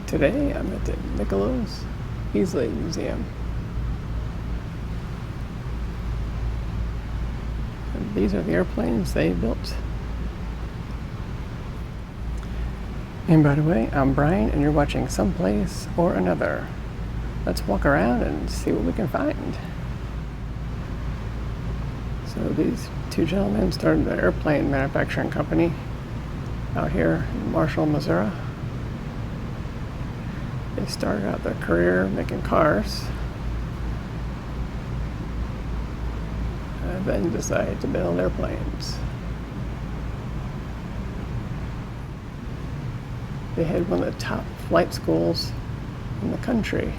Today I'm at the Nicholas Beazley Museum. And these are the airplanes they built. And by the way, I'm Brian and you're watching Someplace or Another. Let's walk around and see what we can find. So these two gentlemen started an airplane manufacturing company out here in Marshall, Missouri. They started out their career making cars and then decided to build airplanes. They had one of the top flight schools in the country,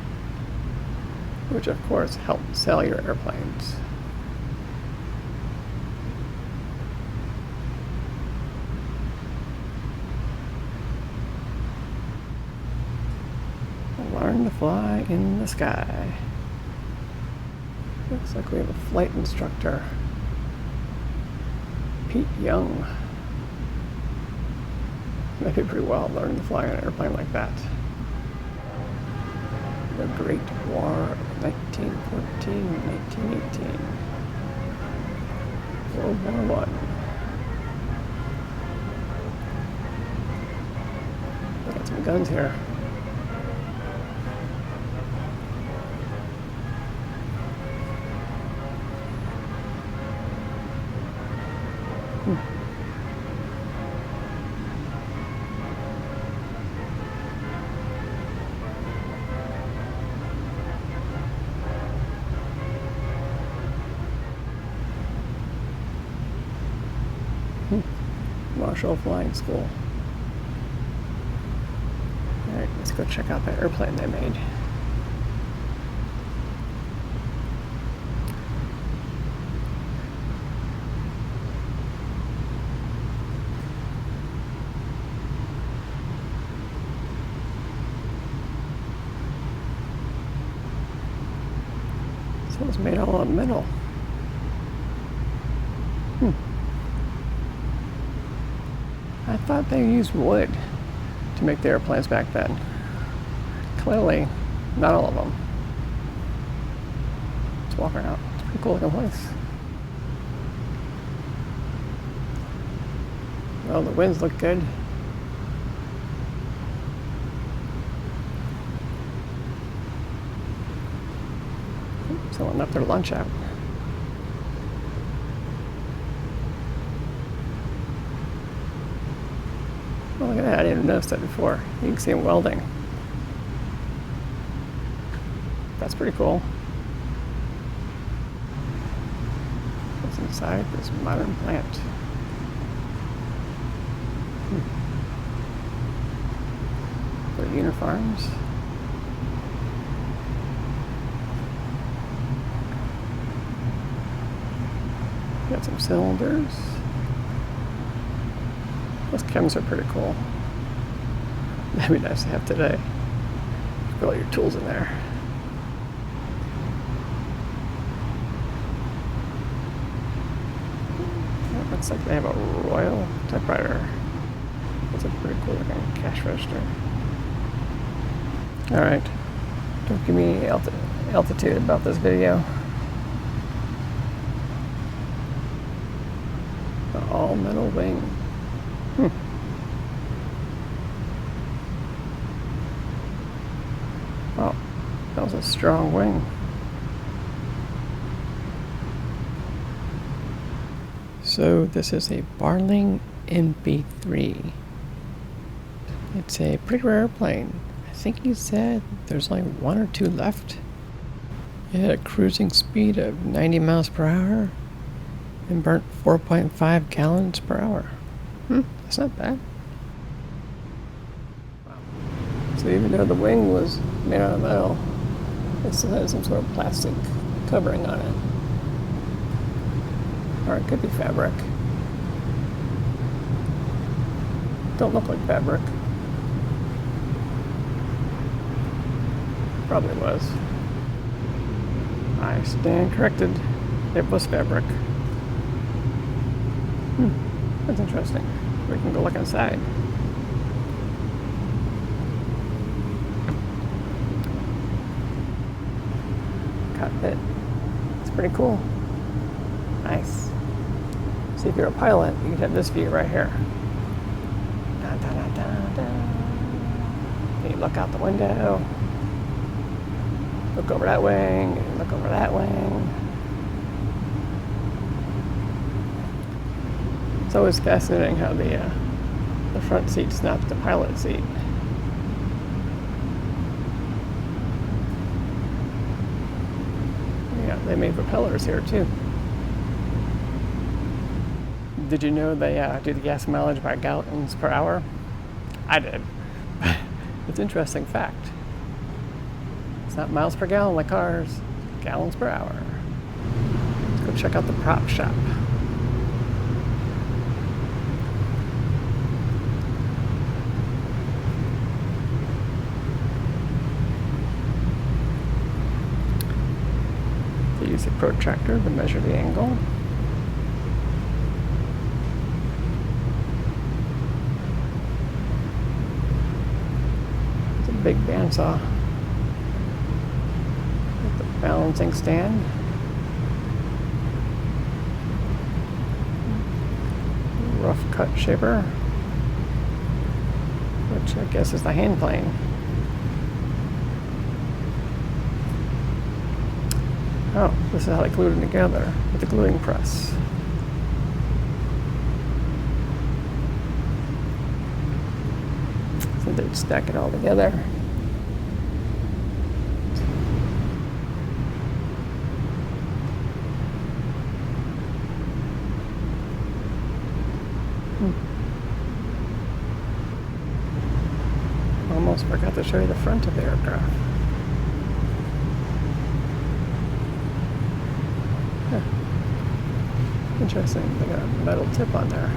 which of course helped sell your airplanes. Learn to fly in the sky. Looks like we have a flight instructor, Pete Young. That'd be pretty wild learning to fly an airplane like that. The Great War of 1914-1918. World War I. We got some guns here. Marshall Flying School. Alright, let's go check out the airplane they made. So it's made all of metal. I thought they used wood to make the airplanes back then. Clearly, not all of them. Let's walk around. It's a pretty cool looking place. Well, the winds look good. Someone left their lunch out. Oh, look at that. I didn't notice that before. You can see him welding. That's pretty cool. What's inside this modern plant? The uniforms. Got some cylinders. Those chems are pretty cool. That'd be nice to have today. Put all your tools in there. It looks like they have a Royal typewriter. That's a pretty cool looking cash register. Alright. Don't give me altitude about this video. The all metal wing. Wow, that was a strong wing. So this is a Barling MP3. It's a pretty rare airplane. I think he said there's only one or two left. It had a cruising speed of 90 miles per hour and burnt 4.5 gallons per hour. That's not bad. Wow. So even though the wing was made out of metal, it still had some sort of plastic covering on it. Or it could be fabric. Don't look like fabric. Probably was. I stand corrected. It was fabric. That's interesting. We can go look inside. pretty cool. Nice. See, if you're a pilot, you could have this view right here. Da, da, da, da, da. And you look out the window, look over that wing, and look over that wing. It's always fascinating how the front seat's not the pilot seat. Yeah, they made propellers here too. Did you know they do the gas mileage by gallons per hour? I did. It's an interesting fact. It's not miles per gallon like cars, gallons per hour. Let's go check out the prop shop. They use a protractor to measure the angle. Big bandsaw with the balancing stand. Rough cut shaper, which I guess is the hand plane. Oh, this is how they glued them together with the gluing press. So they'd stack it all together. Almost forgot to show you the front of the aircraft. Huh. Interesting, they got a metal tip on there.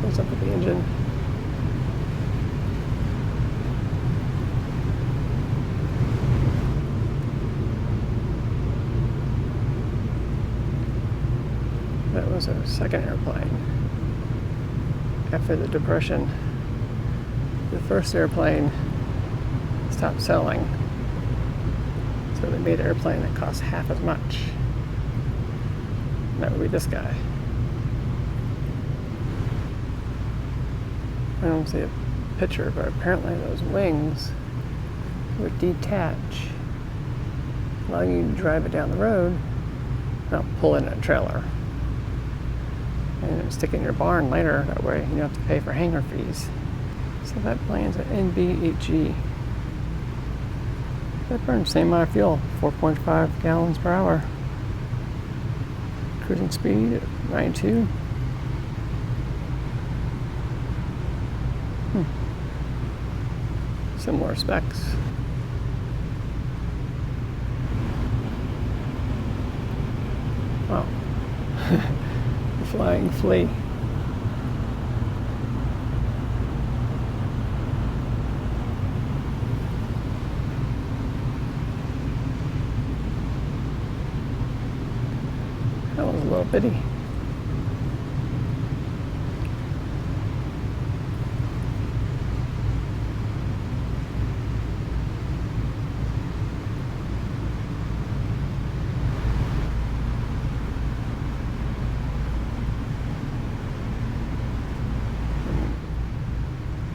Close up with the engine. That was our second airplane. After the Depression, the first airplane stopped selling. So they made an airplane that cost half as much. And that would be this guy. I don't see a picture, but apparently those wings would detach, allowing you to drive it down the road, not pull in a trailer, and stick it in your barn later. That way you don't have to pay for hangar fees. So that plane's an NBHE. That burns the same amount of fuel, 4.5 gallons per hour. Cruising speed at 92. Similar specs. Wow. The Flying Flea. That was a little bitty.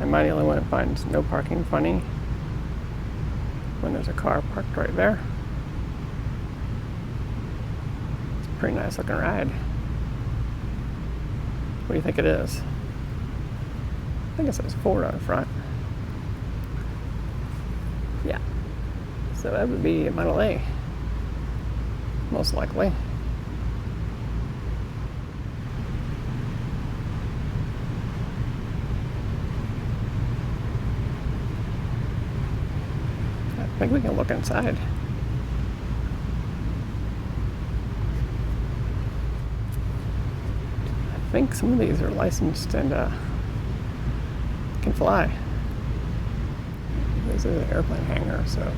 Am I the only one that finds no parking funny when there's a car parked right there? It's a pretty nice looking ride. What do you think it is? I think it says Ford on the front. Yeah. So that would be a Model A, most likely. I think we can look inside. I think some of these are licensed and can fly. This is an airplane hangar, so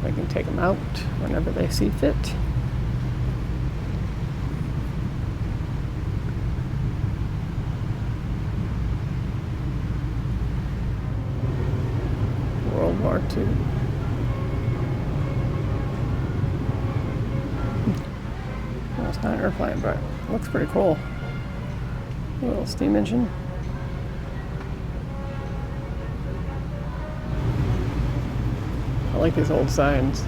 they can take them out whenever they see fit. too. Well, it's not an airplane, but it looks pretty cool. A little steam engine. I like these old signs.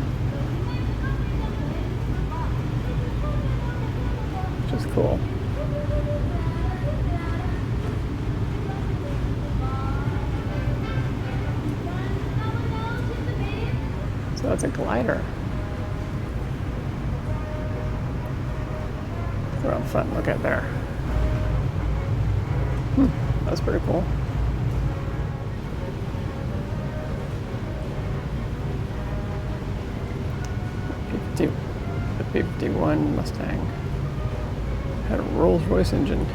Which is cool. So that's a glider. Go out front and look at there. That's pretty cool. The P-51 Mustang had a Rolls-Royce engine.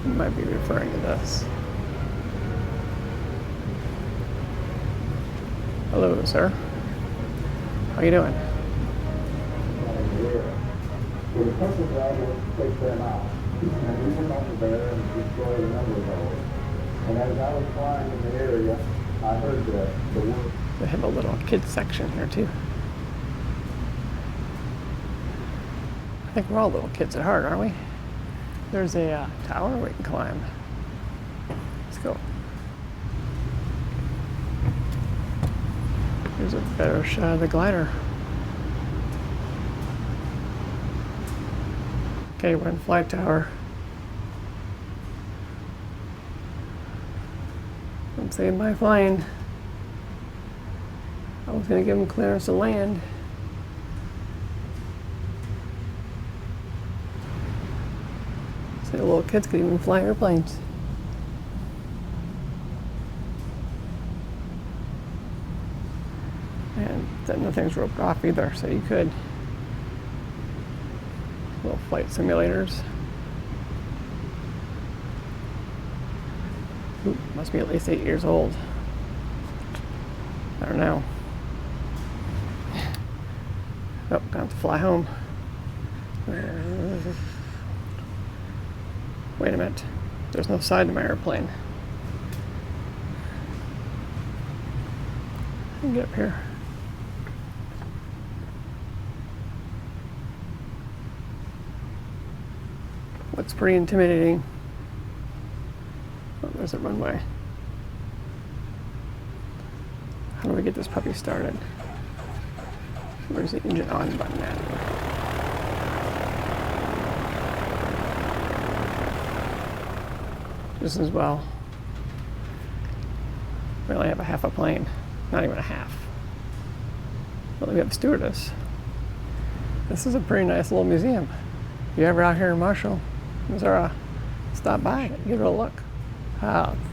You might be referring to this. Hello, sir. How you doing? So the purpose of that was to take them out. And we went over there and destroyed a number of those. And as I was flying in the area, I heard the word. They have a little kids section here too. I think we're all little kids at heart, aren't we? There's a tower we can climb. Let's go. Here's a better shot of the glider. Okay, we're in flight tower. I'm saving my plane. I was gonna give him clearance to land. So little kids could even fly airplanes. And then nothing's roped off either, so you could. Little flight simulators. Ooh, must be at least 8 years old. I don't know. Oh, gonna have to fly home. Wait a minute. There's no side to my airplane. I can get up here. Looks pretty intimidating. Oh, there's a runway. How do we get this puppy started? Where's the engine on button at? Just as well. We only have a half a plane. Not even a half. Well, we have a stewardess. This is a pretty nice little museum. If you're ever out here in Marshall, Missouri, stop by, give it a look.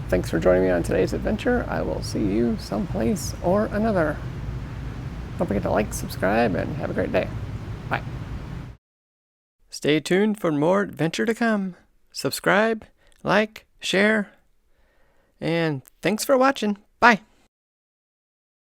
Thanks for joining me on today's adventure. I will see you someplace or another. Don't forget to like, subscribe, and have a great day. Bye. Stay tuned for more adventure to come. Subscribe, like, share, and thanks for watching. Bye.